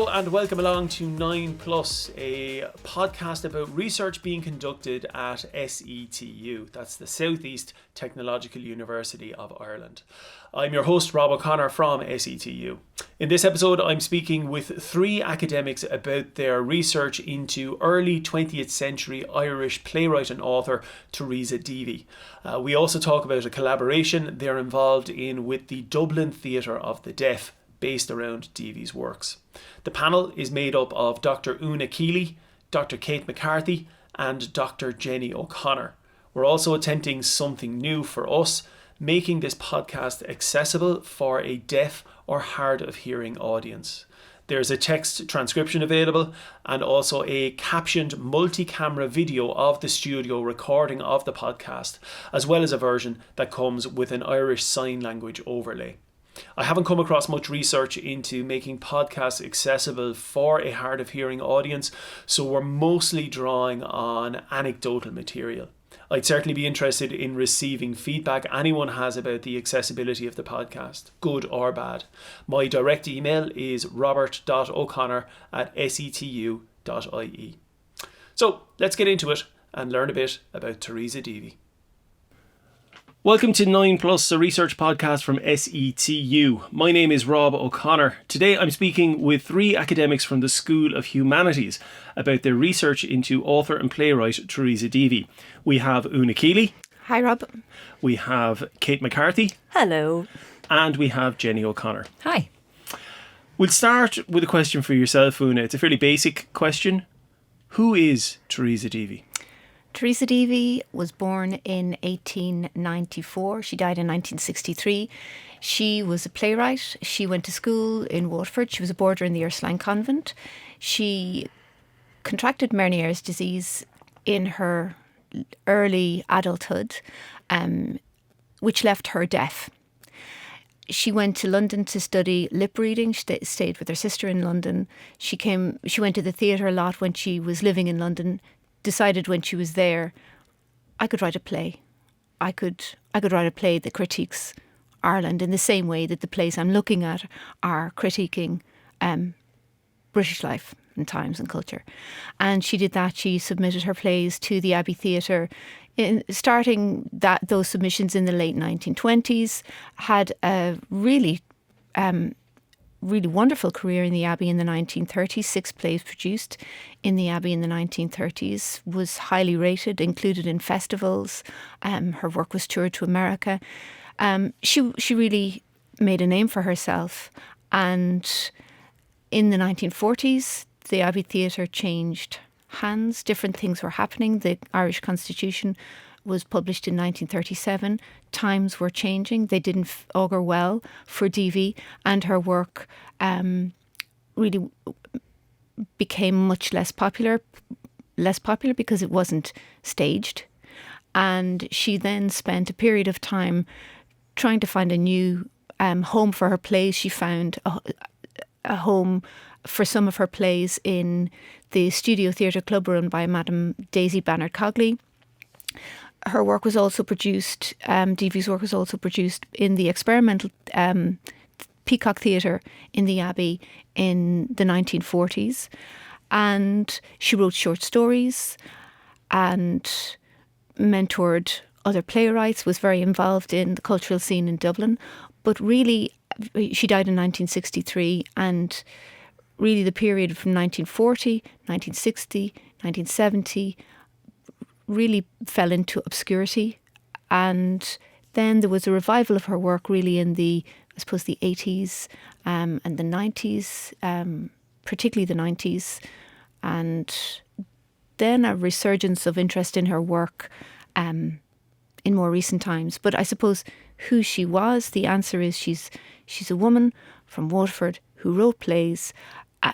Hello and welcome along to 9 Plus, a podcast about research being conducted at SETU. That's the South East Technological University of Ireland. I'm your host, Rob O'Connor from SETU. In this episode, I'm speaking with three academics about their research into early 20th century Irish playwright and author Teresa Deevy. We also talk about a collaboration they're involved in with the Dublin Theatre of the Deaf, based around Deevy's works. The panel is made up of Dr. Una Kealy, Dr. Kate McCarthy and Dr. Jenny O'Connor. We're also attempting something new for us, making this podcast accessible for a deaf or hard of hearing audience. There's a text transcription available and also a captioned multi-camera video of the studio recording of the podcast, as well as a version that comes with an Irish Sign Language overlay. I haven't come across much research into making podcasts accessible for a hard of hearing audience, so we're mostly drawing on anecdotal material. I'd certainly be interested in receiving feedback anyone has about the accessibility of the podcast, good or bad. My direct email is robert.o'connor@setu.ie. So let's get into it and learn a bit about Teresa Deevy. Welcome to 9 Plus, a research podcast from SETU. My name is Rob O'Connor. Today I'm speaking with three academics from the School of Humanities about their research into author and playwright Teresa Deevy. We have Una Kealy. Hi, Rob. We have Kate McCarthy. Hello. And we have Jenny O'Connor. Hi. We'll start with a question for yourself, Una. It's a fairly basic question. Who is Teresa Deevy? Teresa Deevy was born in 1894. She died in 1963. She was a playwright. She went to school in Waterford. She was a boarder in the Ursuline Convent. She contracted Meniere's disease in her early adulthood, which left her deaf. She went to London to study lip reading. She stayed with her sister in London. She went to the theatre a lot when she was living in London. Decided when she was there, I could write a play. I could write a play that critiques Ireland in the same way that the plays I'm looking at are critiquing British life and times and culture. And she did that. She submitted her plays to the Abbey Theatre, starting those submissions in the late 1920s. Had a really wonderful career in the Abbey in the 1930s. 6 plays produced in the Abbey in the 1930s, was highly rated, included in festivals. Her work was toured to America. She really made a name for herself. And in the 1940s, the Abbey Theatre changed hands. Different things were happening. The Irish Constitution was published in 1937. Times were changing. They didn't augur well for Deevy, and her work really became much less popular because it wasn't staged. And she then spent a period of time trying to find a new home for her plays. She found a home for some of her plays in the Studio Theatre Club run by Madam Daisy Bannard-Cogley. Her work was also produced, Deevy's work was also produced in the experimental Peacock Theatre in the Abbey in the 1940s. And she wrote short stories and mentored other playwrights, was very involved in the cultural scene in Dublin. But really, she died in 1963, and really the period from 1940, 1960, 1970 really fell into obscurity. And then there was a revival of her work really in the 80s and the 90s, particularly the 90s. And then a resurgence of interest in her work in more recent times. But I suppose who she was, the answer is she's a woman from Waterford who wrote plays,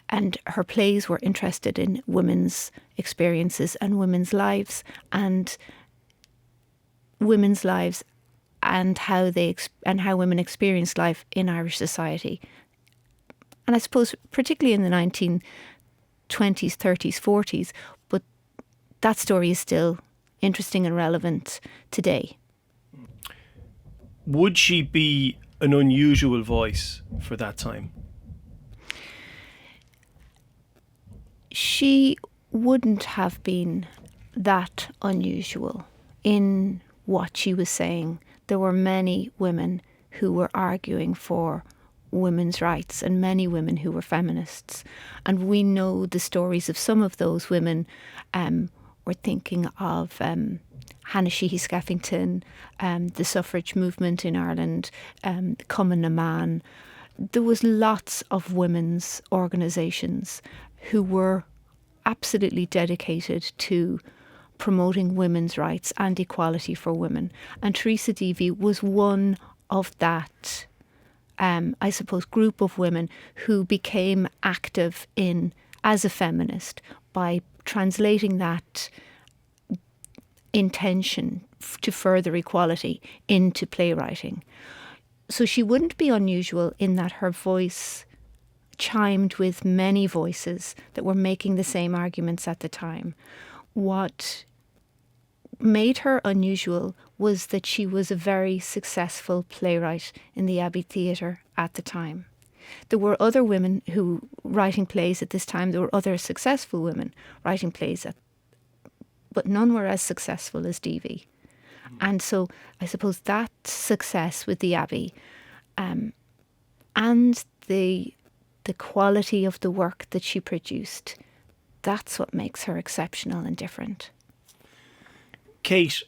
and her plays were interested in women's experiences and women's lives and how women experienced life in Irish society. And I suppose particularly in the 1920s, 30s, 40s, but that story is still interesting and relevant today. Would she be an unusual voice for that time? she wouldn't have been that unusual in what she was saying. There were many women who were arguing for women's rights and many women who were feminists. And we know the stories of some of those women. We're thinking of Hannah Sheehy Skeffington, the suffrage movement in Ireland, Cumann na Man. There was lots of women's organisations who were absolutely dedicated to promoting women's rights and equality for women. And Teresa Deevy was one of that, I suppose, group of women who became active as a feminist by translating that intention to further equality into playwriting. So she wouldn't be unusual in that her voice chimed with many voices that were making the same arguments at the time. What made her unusual was that she was a very successful playwright in the Abbey Theatre at the time. There were other women who writing plays at this time. There were other successful women writing plays, but none were as successful as Deevy. And so I suppose that success with the Abbey and the quality of the work that she produced, that's what makes her exceptional and different. Kate,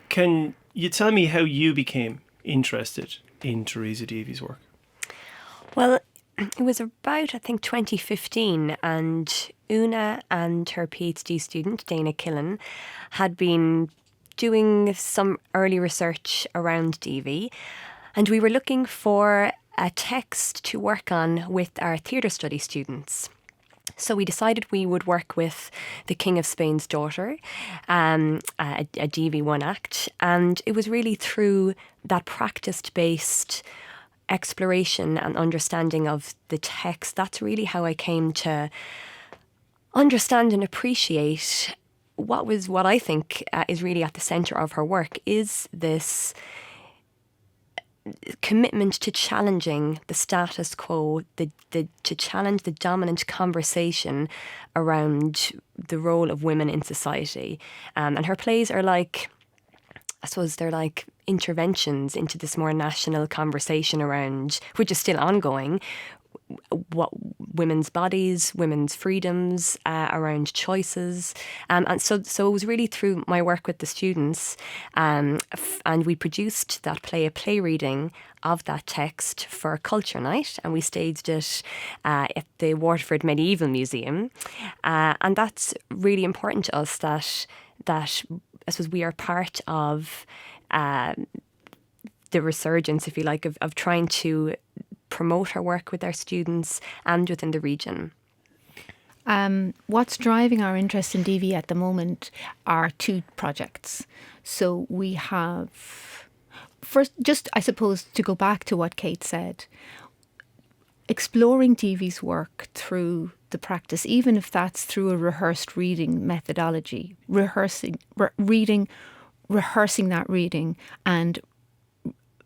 can you tell me how you became interested in Teresa Deevy's work? Well, it was about, I think, 2015, and Una and her PhD student, Dana Killen, had been doing some early research around Deevy, and we were looking for a text to work on with our theatre study students. So we decided we would work with The King of Spain's Daughter, a Deevy one act, and it was really through that practice-based exploration and understanding of the text, that's really how I came to understand and appreciate what I think is really at the centre of her work, is this commitment to challenging the status quo, to challenge the dominant conversation around the role of women in society. And her plays are like, I suppose they're like interventions into this more national conversation around, which is still ongoing, what women's bodies, women's freedoms, around choices. And so it was really through my work with the students, and we produced that play, a play reading of that text for Culture Night, and we staged it at the Waterford Medieval Museum. And that's really important to us, that I suppose we are part of the resurgence, if you like, of trying to promote her work with our students and within the region. What's driving our interest in Deevy at the moment are two projects. So we have, first, just I suppose to go back to what Kate said, exploring Deevy's work through the practice, even if that's through a rehearsed reading methodology, rehearsing that reading and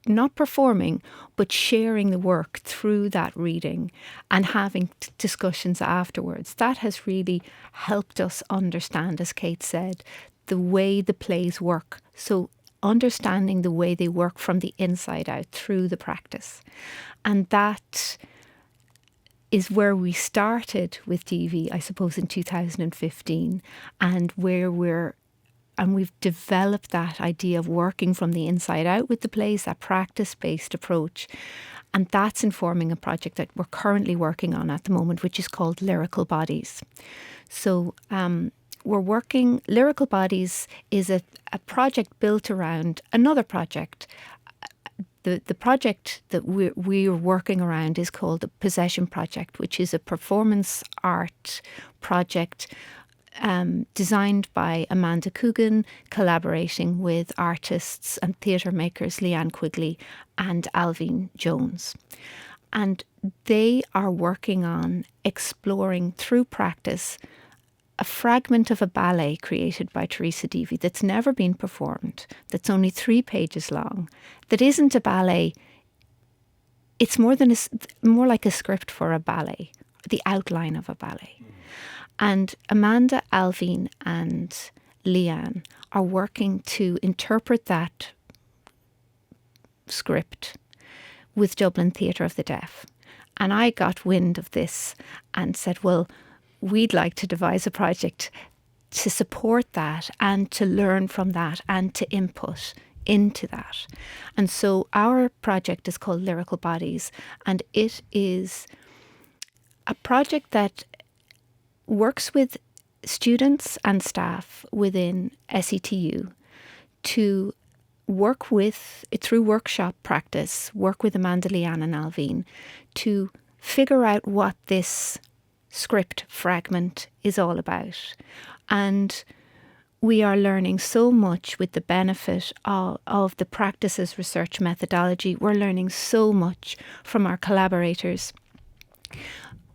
not performing, but sharing the work through that reading and having discussions afterwards. That has really helped us understand, as Kate said, the way the plays work. So understanding the way they work from the inside out through the practice. And that is where we started with Deevy, I suppose, in 2015, and we've developed that idea of working from the inside out with the plays, that practice-based approach. And that's informing a project that we're currently working on at the moment, which is called Lyrical Bodies. So Lyrical Bodies is a project built around another project. The project that we're working around is called the Possession Project, which is a performance art project designed by Amanda Coogan, collaborating with artists and theatre makers Leanne Quigley and Alvin Jones. And they are working on exploring through practice a fragment of a ballet created by Teresa Deevy that's never been performed, that's only 3 pages long, that isn't a ballet. It's more like a script for a ballet, the outline of a ballet. And Amanda, Alvin and Leanne are working to interpret that script with Dublin Theatre of the Deaf. And I got wind of this and said, well, we'd like to devise a project to support that and to learn from that and to input into that. And so our project is called Lyrical Bodies, and it is a project that works with students and staff within SETU to work with, through workshop practice, work with Amanda, Leanne and Alvin to figure out what this script fragment is all about. And we are learning so much with the benefit of the practices research methodology. We're learning so much from our collaborators.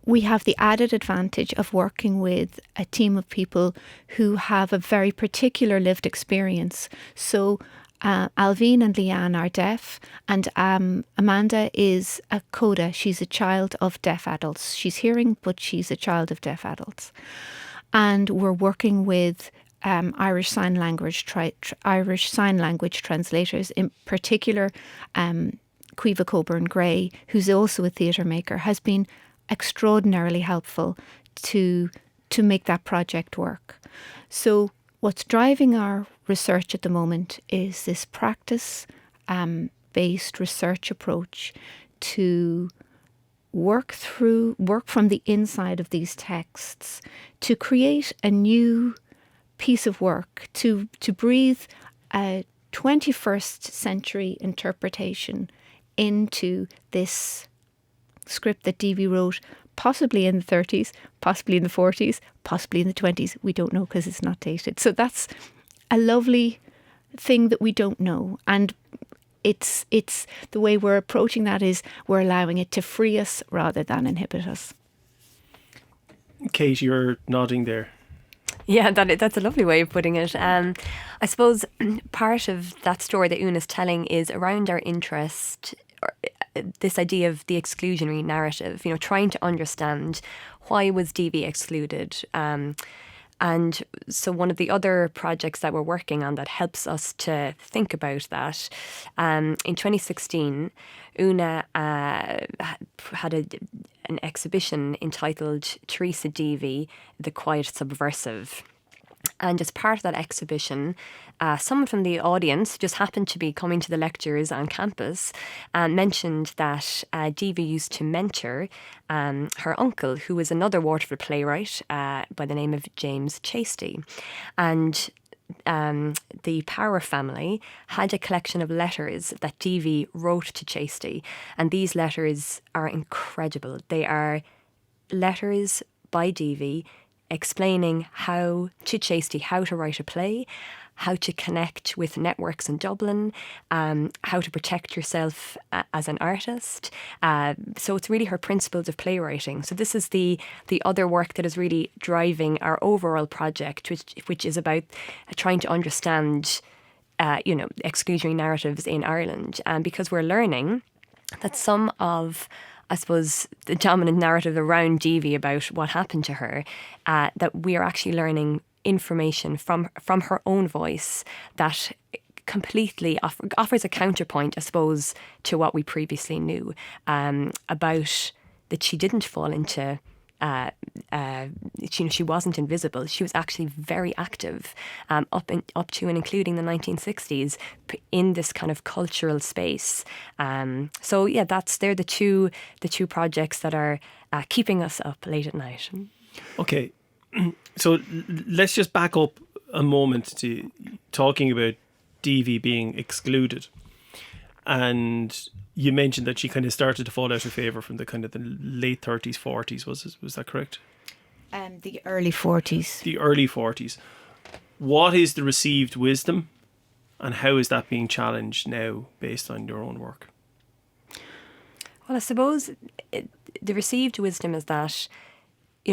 We have the added advantage of working with a team of people who have a very particular lived experience. So Alvin and Leanne are deaf, and Amanda is a coda. She's a child of deaf adults. She's hearing, but she's a child of deaf adults. And we're working with Irish Sign Language translators, in particular Caoimhe Coburn-Gray, who's also a theatre maker, has been extraordinarily helpful to make that project work. So what's driving our research at the moment is this practice-based research approach to work from the inside of these texts to create a new piece of work, to breathe a 21st century interpretation into this script that Deevy wrote, possibly in the 30s, possibly in the 40s, possibly in the 20s. We don't know because it's not dated. So that's a lovely thing that we don't know. And it's the way we're approaching that is we're allowing it to free us rather than inhibit us. Kate, you're nodding there. Yeah, that's a lovely way of putting it. I suppose part of that story that Una's telling is around our interest, this idea of the exclusionary narrative, trying to understand why was Deevy excluded. And so one of the other projects that we're working on that helps us to think about that, in 2016, Una had an exhibition entitled Teresa Deevy, The Quiet Subversive. And as part of that exhibition, someone from the audience just happened to be coming to the lectures on campus and mentioned that Deevy used to mentor her uncle, who was another Waterford playwright by the name of James Chasty. And the Power family had a collection of letters that Deevy wrote to Chasty. And these letters are incredible. They are letters by Deevy explaining how to Chasty how to write a play, how to connect with networks in Dublin, how to protect yourself as an artist. So it's really her principles of playwriting. So this is the other work that is really driving our overall project, which is about trying to understand, exclusionary narratives in Ireland, because we're learning that some of, I suppose, the dominant narrative around Deevy about what happened to her, that we are actually learning information from her own voice that completely offers a counterpoint, I suppose, to what we previously knew about that she didn't fall into. She wasn't invisible. She was actually very active up to and including the 1960s in this kind of cultural space. So yeah, they're the two projects that are keeping us up late at night. Okay, so let's just back up a moment to talking about Deevy being excluded. And you mentioned that she kind of started to fall out of favour from the kind of the late 30s, 40s. Was that correct? The early 40s. The early 40s. What is the received wisdom, and how is that being challenged now based on your own work? Well, I suppose the received wisdom is that,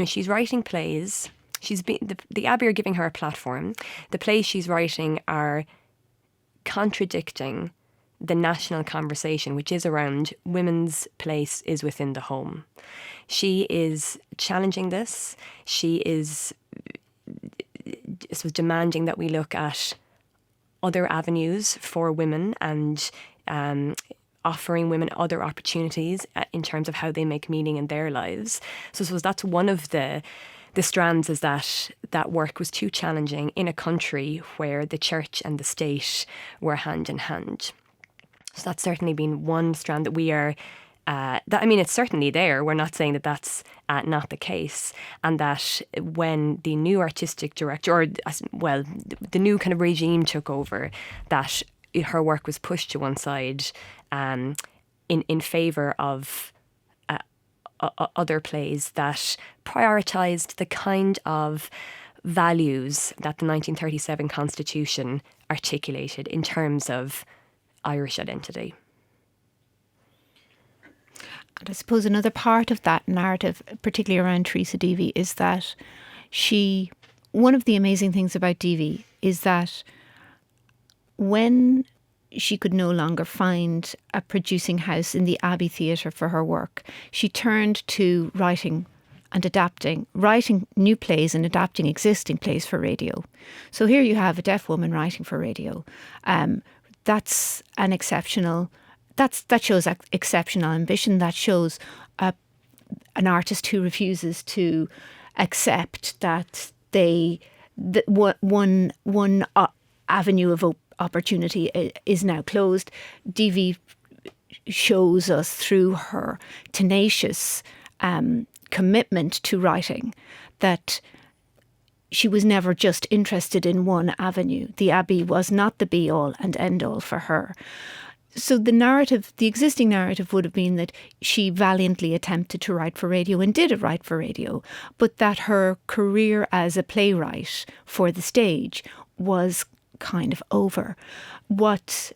she's writing plays. The Abbey are giving her a platform. The plays she's writing are contradicting the national conversation, which is around women's place is within the home. She is challenging this. She is demanding that we look at other avenues for women and offering women other opportunities in terms of how they make meaning in their lives. So I suppose that's one of the strands, is that work was too challenging in a country where the church and the state were hand in hand. So that's certainly been one strand that we are, it's certainly there. We're not saying that that's not the case. And that when the new artistic director, or the new kind of regime took over, that her work was pushed to one side in favour of other plays that prioritised the kind of values that the 1937 Constitution articulated in terms of Irish identity. And I suppose another part of that narrative, particularly around Teresa Deevy, is that one of the amazing things about Deevy is that when she could no longer find a producing house in the Abbey Theatre for her work, she turned to writing new plays and adapting existing plays for radio. So here you have a deaf woman writing for radio. That's an exceptional. That shows exceptional ambition. That shows an artist who refuses to accept that one avenue of opportunity is now closed. Deevy shows us through her tenacious commitment to writing that she was never just interested in one avenue. The Abbey was not the be-all and end-all for her. So the existing narrative would have been that she valiantly attempted to write for radio and did write for radio, but that her career as a playwright for the stage was kind of over.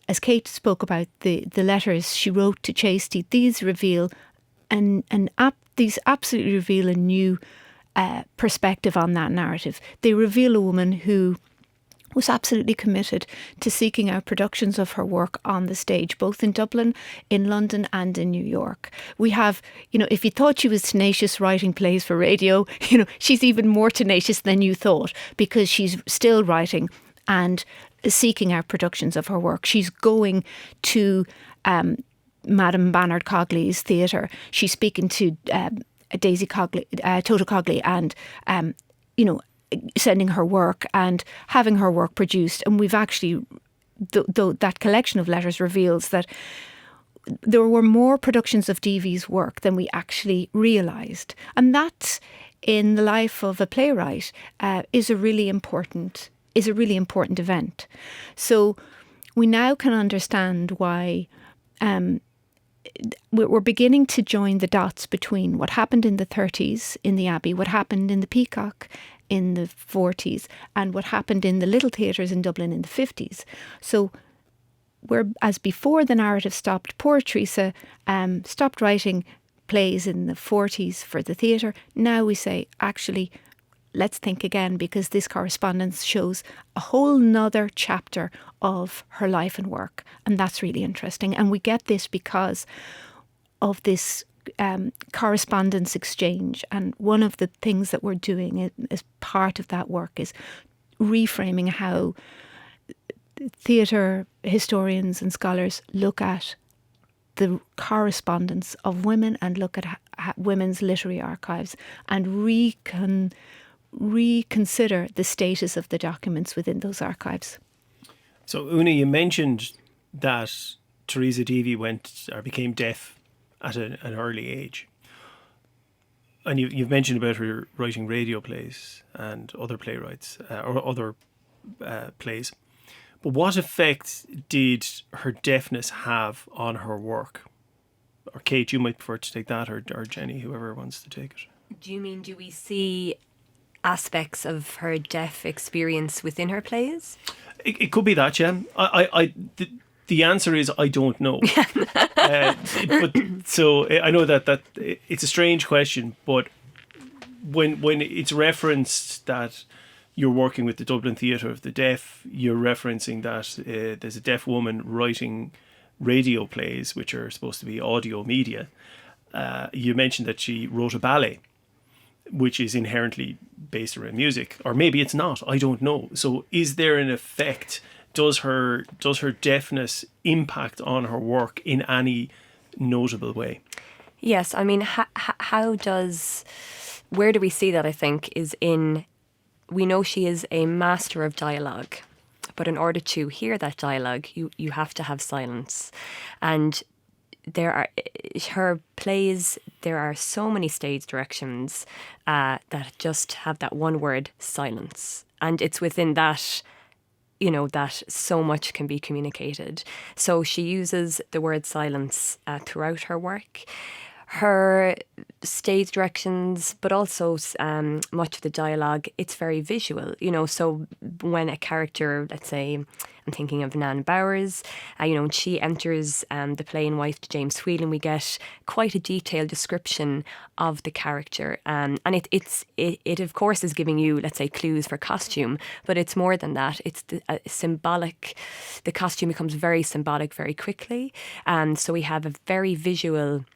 As Kate spoke about, the letters she wrote to Chasty, these reveal these absolutely reveal a new perspective on that narrative. They reveal a woman who was absolutely committed to seeking out productions of her work on the stage, both in Dublin, in London and in New York. We have, if you thought she was tenacious writing plays for radio, she's even more tenacious than you thought, because she's still writing and seeking out productions of her work. She's going to Madame Bannard Cogley's theatre. She's speaking to Daisy Cogley, Toto Cogley, and sending her work and having her work produced. And we've actually, though that collection of letters reveals that there were more productions of Deevy's work than we actually realised. And that, in the life of a playwright, is a really important event. So we now can understand why we're beginning to join the dots between what happened in the 30s in the Abbey, what happened in the Peacock in the 40s, and what happened in the little theatres in Dublin in the 50s. So whereas before the narrative stopped, poor Teresa stopped writing plays in the 40s for the theatre. Now we say, actually, let's think again, because this correspondence shows a whole nother chapter of her life and work. And that's really interesting. And we get this because of this correspondence exchange. And one of the things that we're doing as part of that work is reframing how theatre historians and scholars look at the correspondence of women and look at women's literary archives and reconsider the status of the documents within those archives. So, Una, you mentioned that Teresa Deevy became deaf at an early age. And you've mentioned about her writing radio plays and other playwrights or other plays. But what effect did her deafness have on her work? Or Kate, you might prefer to take that, or Jenny, whoever wants to take it. Do we see aspects of her deaf experience within her plays? It could be that, yeah. The answer is I don't know. So I know that it's a strange question, but when it's referenced that you're working with the Dublin Theatre of the Deaf, you're referencing that there's a deaf woman writing radio plays, which are supposed to be audio media. You mentioned that she wrote a ballet, which is inherently based around music, or maybe it's not. I don't know. So, is there an effect? Does her deafness impact on her work in any notable way? Yes, I mean, where do we see that, I think, is we know she is a master of dialogue, but in order to hear that dialogue, you have to have silence. And her plays, there are so many stage directions that just have that one word, silence. And it's within that, that so much can be communicated. So she uses the word silence throughout her work. Her stage directions, but also much of the dialogue, it's very visual, so when a character, let's say, I'm thinking of Nan Bowers, when she enters the play in Wife to James Whelan, we get quite a detailed description of the character, and it of course is giving you, let's say, clues for costume, but it's more than that. It's symbolic. The costume becomes very symbolic very quickly, and so we have a very visual,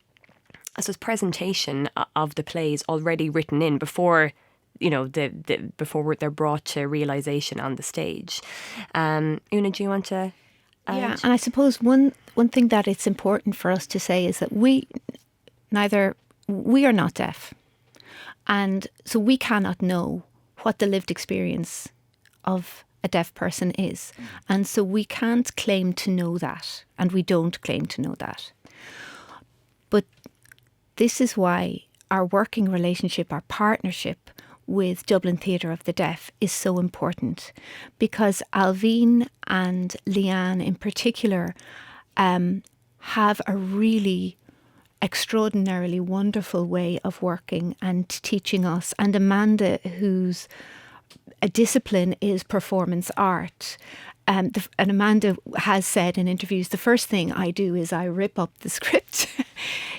I suppose, presentation of the plays already written in before, before they're brought to realisation on the stage. Una, do you want to add? Yeah, and I suppose one thing that it's important for us to say is that we are not deaf, and so we cannot know what the lived experience of a deaf person is, and so we can't claim to know that, and we don't claim to know that. But this is why our working relationship, our partnership with Dublin Theatre of the Deaf is so important, because Alvine and Leanne in particular have a really extraordinarily wonderful way of working and teaching us. And Amanda, whose a discipline is performance art, and Amanda has said in interviews, the first thing I do is I rip up the script.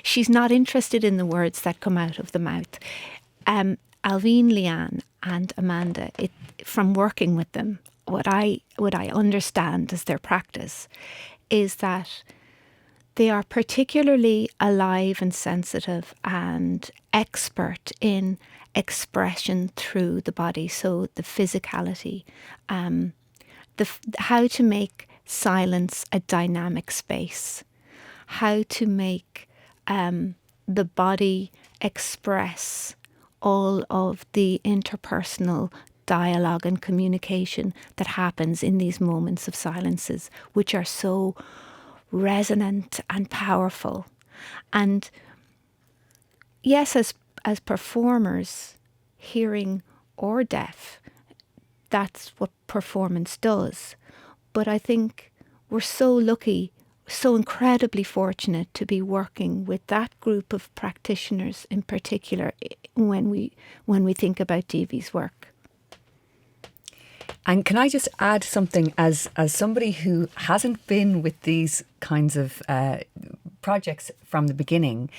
She's not interested in the words that come out of the mouth. Alvine, Leanne and Amanda, from working with them, what I understand as their practice is that they are particularly alive and sensitive and expert in expression through the body. So the physicality, how to make silence a dynamic space, how to make the body express all of the interpersonal dialogue and communication that happens in these moments of silences, which are so resonant and powerful. And yes, as performers, hearing or deaf, that's what performance does. But I think we're so lucky, so incredibly fortunate to be working with that group of practitioners in particular when we think about Deevy's work. And can I just add something as somebody who hasn't been with these kinds of projects from the beginning,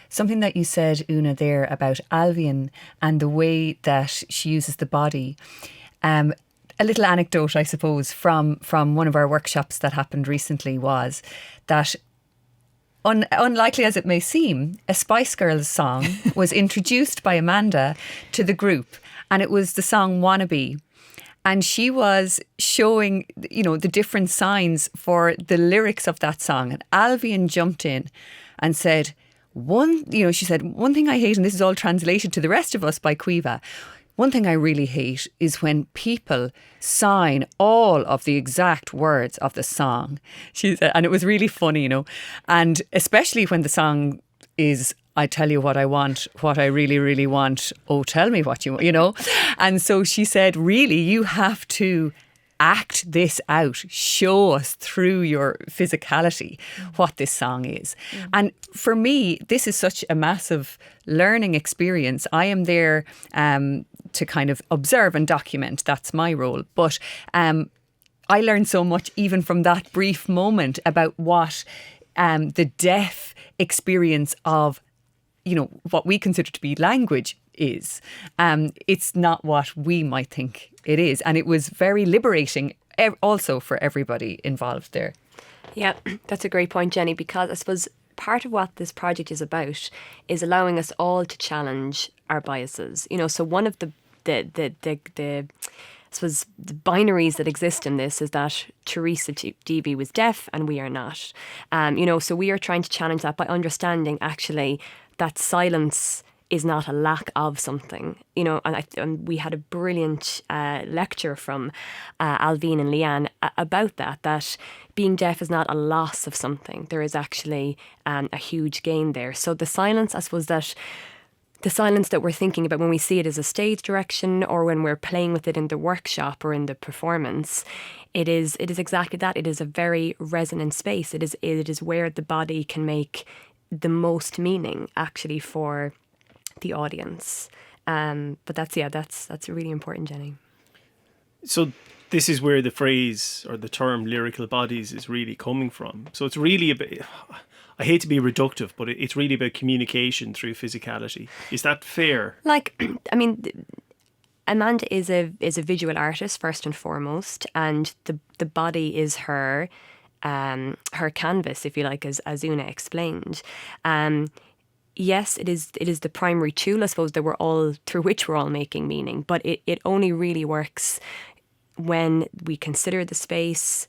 something that you said, Una, there about Alvine and the way that she uses the body. A little anecdote, I suppose, from one of our workshops that happened recently was that, unlikely as it may seem, a Spice Girls song was introduced by Amanda to the group, and it was the song Wannabe. And she was showing, the different signs for the lyrics of that song. And Alvine jumped in and said, she said, one thing I hate, and this is all translated to the rest of us by Quiva, one thing I really hate is when people sign all of the exact words of the song. She said, and it was really funny, and especially when the song is, I tell you what I want, what I really, really want. Oh, tell me what you want, And so she said, really, you have to act this out. Show us through your physicality what this song is. And for me, this is such a massive learning experience. I am there to kind of observe and document. That's my role. But I learned so much even from that brief moment about what the deaf experience of what we consider to be language is. It's not what we might think it is. And it was very liberating also for everybody involved there. Yeah, that's a great point, Jenny, because I suppose part of what this project is about is allowing us all to challenge our biases. So one of the I suppose the binaries that exist in this is that Teresa Deevy was deaf and we are not. So we are trying to challenge that by understanding actually that silence is not a lack of something, and we had a brilliant lecture from Alvine and Leanne about that being deaf is not a loss of something. There is actually a huge gain there. So the silence, I suppose that the silence that we're thinking about when we see it as a stage direction or when we're playing with it in the workshop or in the performance, it is exactly that. It is a very resonant space. It is where the body can make the most meaning actually for the audience. But that's really important, Jenny. So this is where the phrase or the term lyrical bodies is really coming from. So it's really about, I hate to be reductive, but it's really about communication through physicality. Is that fair? Amanda is a visual artist first and foremost, and the body is her canvas, if you like, as Una explained. Yes, it is the primary tool, I suppose, through which we're all making meaning, but it only really works when we consider the space,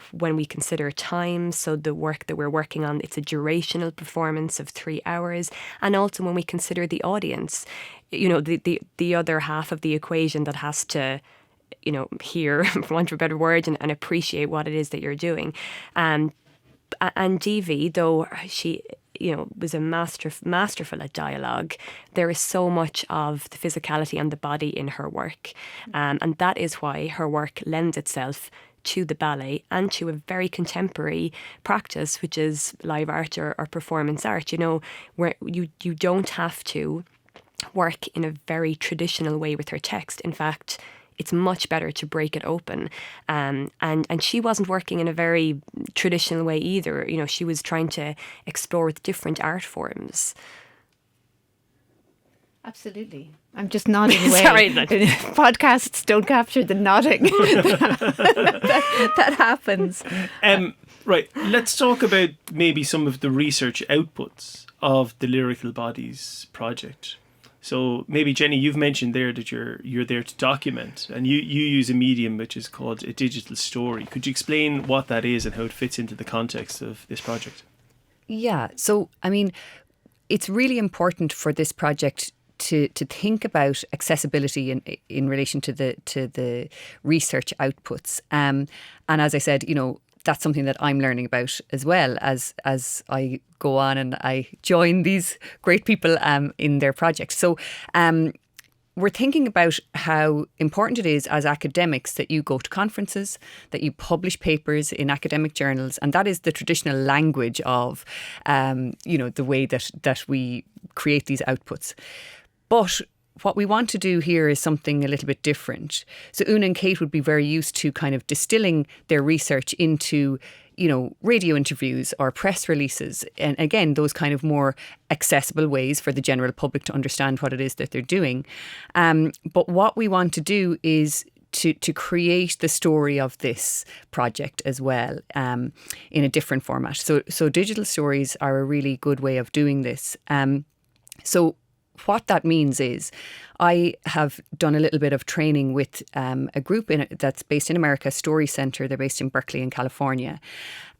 when we consider time. So the work that we're working on, it's a durational performance of 3 hours, and also when we consider the audience, the other half of the equation that has to hear, for want of a better word, and appreciate what it is that you're doing. And Deevy, though she was a masterful at dialogue, there is so much of the physicality and the body in her work. And that is why her work lends itself to the ballet and to a very contemporary practice, which is live art or performance art, where you don't have to work in a very traditional way with her text. In fact, it's much better to break it open. And she wasn't working in a very traditional way either. She was trying to explore with different art forms. Absolutely. I'm just nodding away. Sorry. Podcasts don't capture the nodding. that happens. Right. Let's talk about maybe some of the research outputs of the Lyrical Bodies project. So maybe, Jenny, you've mentioned there that you're there to document, and you use a medium which is called a digital story. Could you explain what that is and how it fits into the context of this project? Yeah. So, it's really important for this project to think about accessibility in relation to the research outputs. And as I said, that's something that I'm learning about as well as I go on and I join these great people in their projects. So we're thinking about how important it is as academics that you go to conferences, that you publish papers in academic journals, and that is the traditional language of the way that we create these outputs. But what we want to do here is something a little bit different. So Una and Kate would be very used to kind of distilling their research into, radio interviews or press releases. And again, those kind of more accessible ways for the general public to understand what it is that they're doing. But what we want to do is to create the story of this project as well in a different format. So digital stories are a really good way of doing this. So what that means is I have done a little bit of training with a group that's based in America, Story Center. They're based in Berkeley in California.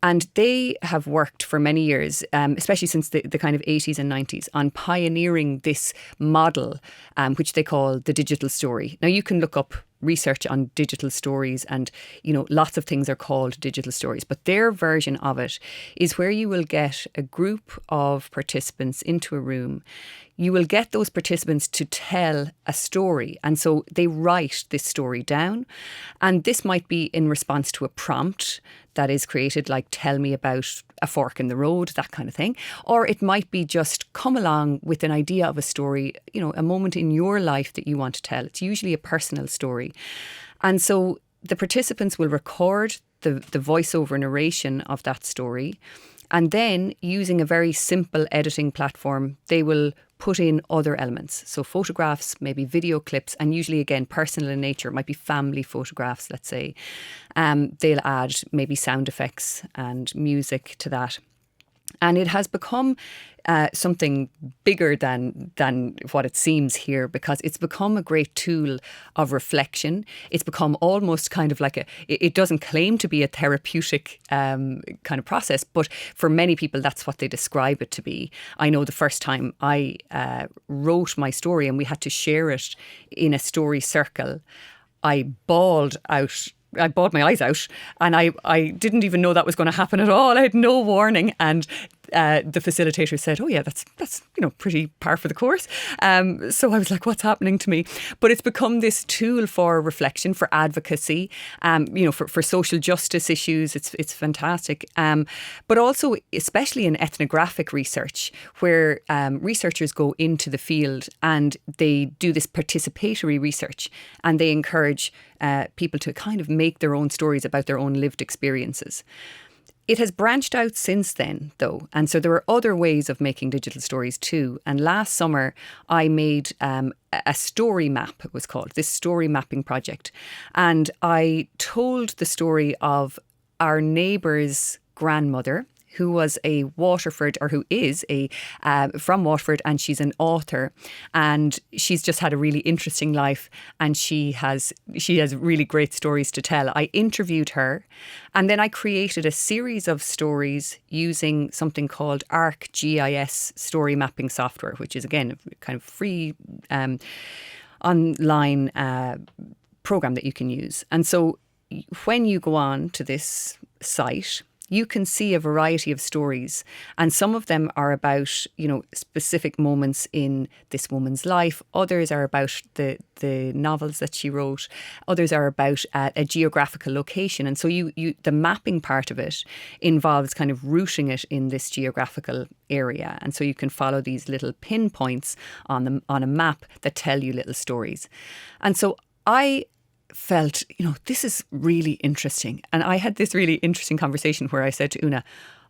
And they have worked for many years, especially since the kind of 80s and 90s, on pioneering this model, which they call the digital story. Now, you can look up research on digital stories and, lots of things are called digital stories. But their version of it is where you will get a group of participants into a room. You will get those participants to tell a story. And so they write this story down. And this might be in response to a prompt that is created, like tell me about a fork in the road, that kind of thing. Or it might be just come along with an idea of a story, a moment in your life that you want to tell. It's usually a personal story. And so the participants will record the voiceover narration of that story. And then using a very simple editing platform, they will put in other elements. So photographs, maybe video clips, and usually again personal in nature. It might be family photographs, let's say. They'll add maybe sound effects and music to that. And it has become something bigger than what it seems here, because it's become a great tool of reflection. It's become almost kind of like it doesn't claim to be a therapeutic kind of process, but for many people, that's what they describe it to be. I know the first time I wrote my story and we had to share it in a story circle, I bawled my eyes out, and I didn't even know that was going to happen at all. I had no warning, and the facilitator said, "Oh yeah, that's pretty par for the course." So I was like, "What's happening to me?" But it's become this tool for reflection, for advocacy, for social justice issues. It's fantastic, but also especially in ethnographic research, where researchers go into the field and they do this participatory research, and they encourage people to kind of make their own stories about their own lived experiences. It has branched out since then, though, and so there are other ways of making digital stories too. And last summer, I made a story map, it was called, this story mapping project. And I told the story of our neighbour's grandmother, who was a Waterford, or who is from Waterford, and she's an author, and she's just had a really interesting life, and she has really great stories to tell. I interviewed her, and then I created a series of stories using something called ArcGIS story mapping software, which is again kind of free online program that you can use. And so when you go on to this site, you can see a variety of stories, and some of them are about, specific moments in this woman's life. Others are about the novels that she wrote. Others are about a geographical location. And so the mapping part of it involves kind of rooting it in this geographical area. And so you can follow these little pinpoints on a map that tell you little stories. And so I felt, this is really interesting. And I had this really interesting conversation where I said to Una,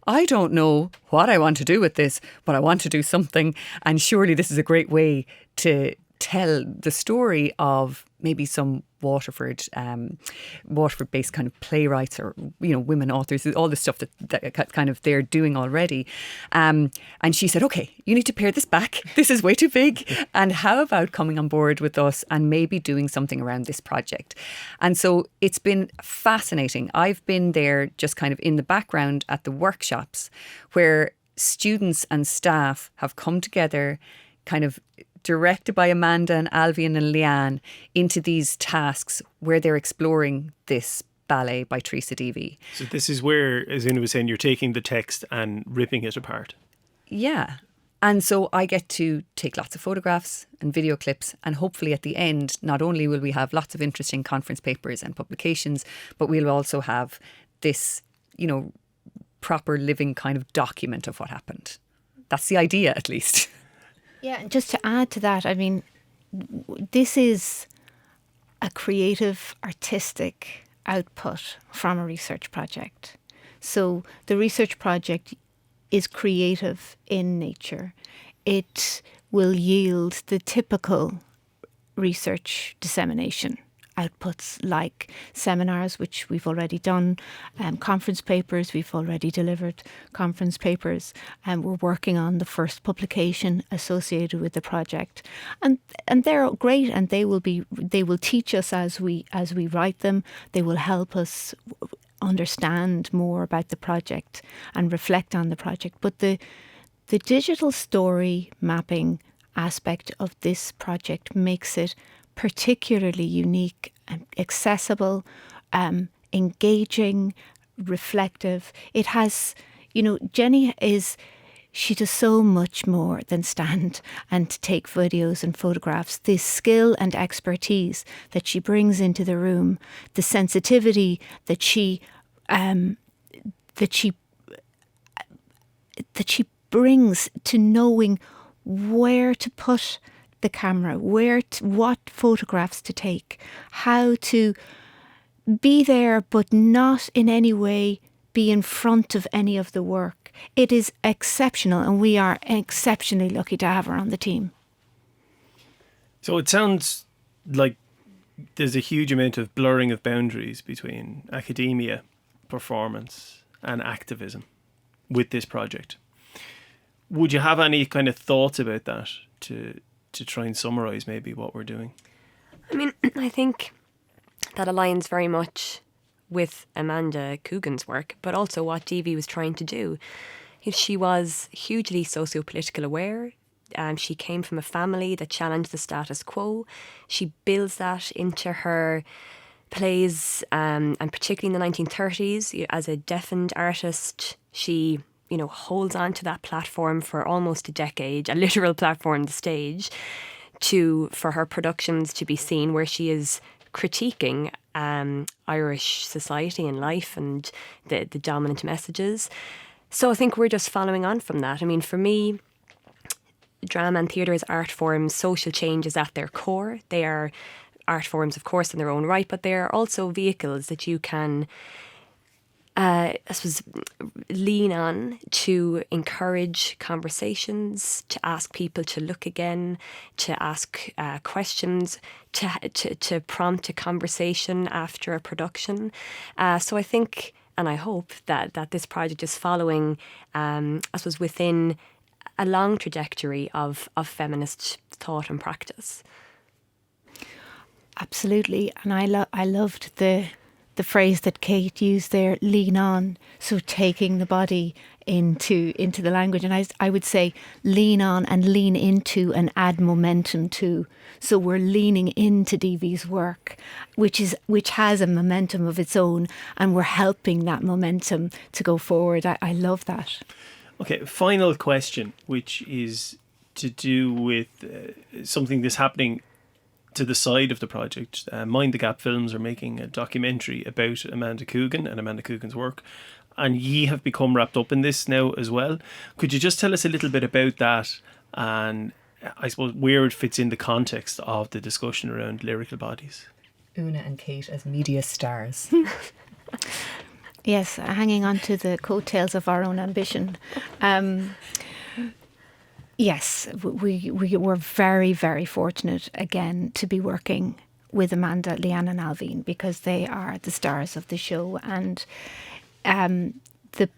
I don't know what I want to do with this, but I want to do something. And surely this is a great way to tell the story of maybe some Waterford-based kind of playwrights or, women authors, all the stuff that kind of they're doing already. And she said, okay, you need to pare this back. This is way too big. And how about coming on board with us and maybe doing something around this project? And so it's been fascinating. I've been there just kind of in the background at the workshops where students and staff have come together, kind of directed by Amanda and Alvian and Leanne, into these tasks where they're exploring this ballet by Teresa Deevy. So this is where, as Una was saying, you're taking the text and ripping it apart. Yeah. And so I get to take lots of photographs and video clips, and hopefully at the end, not only will we have lots of interesting conference papers and publications, but we'll also have this, proper living kind of document of what happened. That's the idea, at least. Yeah, and just to add to that, I mean, this is a creative, artistic output from a research project. So the research project is creative in nature. It will yield the typical research dissemination outputs, like seminars, which we've already done, conference papers, we've already delivered conference papers, and we're working on the first publication associated with the project. And they're great, and they will teach us as we write them. They will help us understand more about the project and reflect on the project. But the digital story mapping aspect of this project makes it particularly unique and accessible, engaging, reflective. It has, Jenny she does so much more than stand and take videos and photographs. The skill and expertise that she brings into the room, the sensitivity that she brings to knowing where to put the camera, what photographs to take, how to be there but not in any way be in front of any of the work. It is exceptional, and we are exceptionally lucky to have her on the team. So it sounds like there's a huge amount of blurring of boundaries between academia, performance, and activism with this project. Would you have any kind of thoughts about that to try and summarise maybe what we're doing? I mean, I think that aligns very much with Amanda Coogan's work, but also what Deevy was trying to do. She was hugely socio-political aware. She came from a family that challenged the status quo. She builds that into her plays, and particularly in the 1930s, as a deafened artist, she, holds on to that platform for almost a decade, a literal platform, the stage, for her productions to be seen, where she is critiquing Irish society and life and the dominant messages. So I think we're just following on from that. I mean, for me, drama and theatre as art forms, social change is at their core. They are art forms, of course, in their own right, but they are also vehicles that you can, I suppose, lean on to encourage conversations, to ask people to look again, to ask questions, to prompt a conversation after a production. So I think, and I hope that this project is following, I suppose, within a long trajectory of feminist thought and practice. Absolutely, and I loved the phrase that Kate used there, lean on. So taking the body into the language, and I would say lean on and lean into and add momentum to. So we're leaning into Deevy's work, which has a momentum of its own, and we're helping that momentum to go forward. I love that. Okay, final question, which is to do with something that's happening to the side of the project. Mind the Gap Films are making a documentary about Amanda Coogan and Amanda Coogan's work, and ye have become wrapped up in this now as well. Could you just tell us a little bit about that, and I suppose where it fits in the context of the discussion around lyrical bodies? Una and Kate as media stars. Yes, hanging on to the coattails of our own ambition. Yes, we were very, very fortunate again to be working with Amanda, Leanne and Alvin, because they are the stars of the show. And the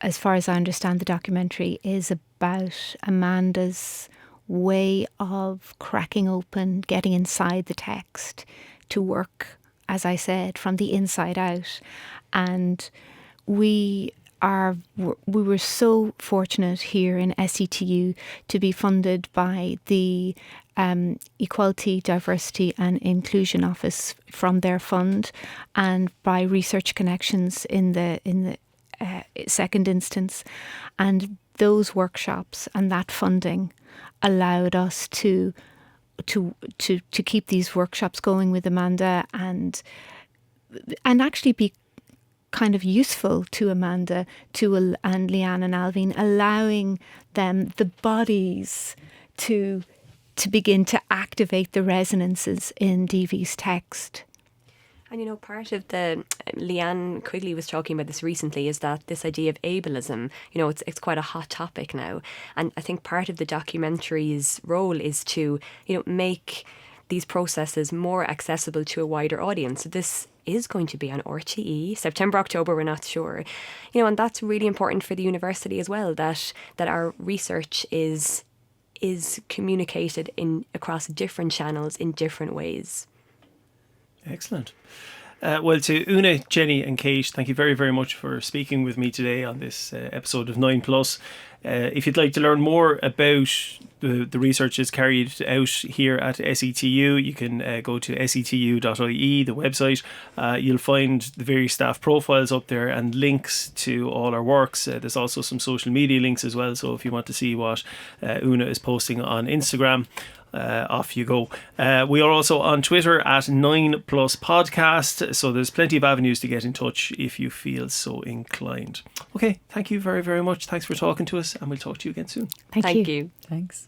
as far as I understand, the documentary is about Amanda's way of cracking open, getting inside the text to work, as I said, from the inside out. And we were so fortunate here in SETU to be funded by the Equality, Diversity and Inclusion Office from their fund, and by Research Connections in the second instance. And those workshops and that funding allowed us to keep these workshops going with Amanda and actually be kind of useful to Amanda, and Leanne and Alvin, allowing them the bodies to begin to activate the resonances in Deevy's text. And part of Leanne Quigley was talking about this recently, is that this idea of ableism, it's quite a hot topic now. And I think part of the documentary's role is to, make these processes more accessible to a wider audience. So this is going to be on RTE, September, October, we're not sure. And that's really important for the university as well, that our research is communicated across different channels in different ways. Excellent. Well, to Una, Jenny and Kate, thank you very, very much for speaking with me today on this episode of 9+. If you'd like to learn more about the research that's carried out here at SETU, you can go to setu.ie, the website. You'll find the various staff profiles up there and links to all our works. There's also some social media links as well, so if you want to see what Una is posting on Instagram, off you go. We are also on Twitter at 9+ podcast, so there's plenty of avenues to get in touch if you feel so inclined. Okay, thank you very, very much. Thanks for talking to us, and we'll talk to you again soon. Thank you. you. Thanks.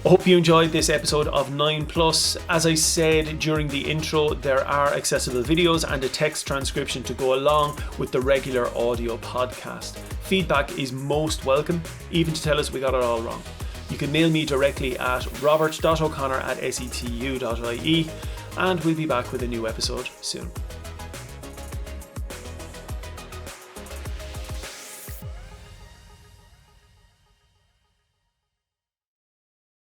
I hope you enjoyed this episode of 9+. As I said during the intro, there are accessible videos and a text transcription to go along with the regular audio podcast. Feedback is most welcome, even to tell us we got it all wrong. You can mail me directly at robert.o'connor@setu.ie, and we'll be back with a new episode soon.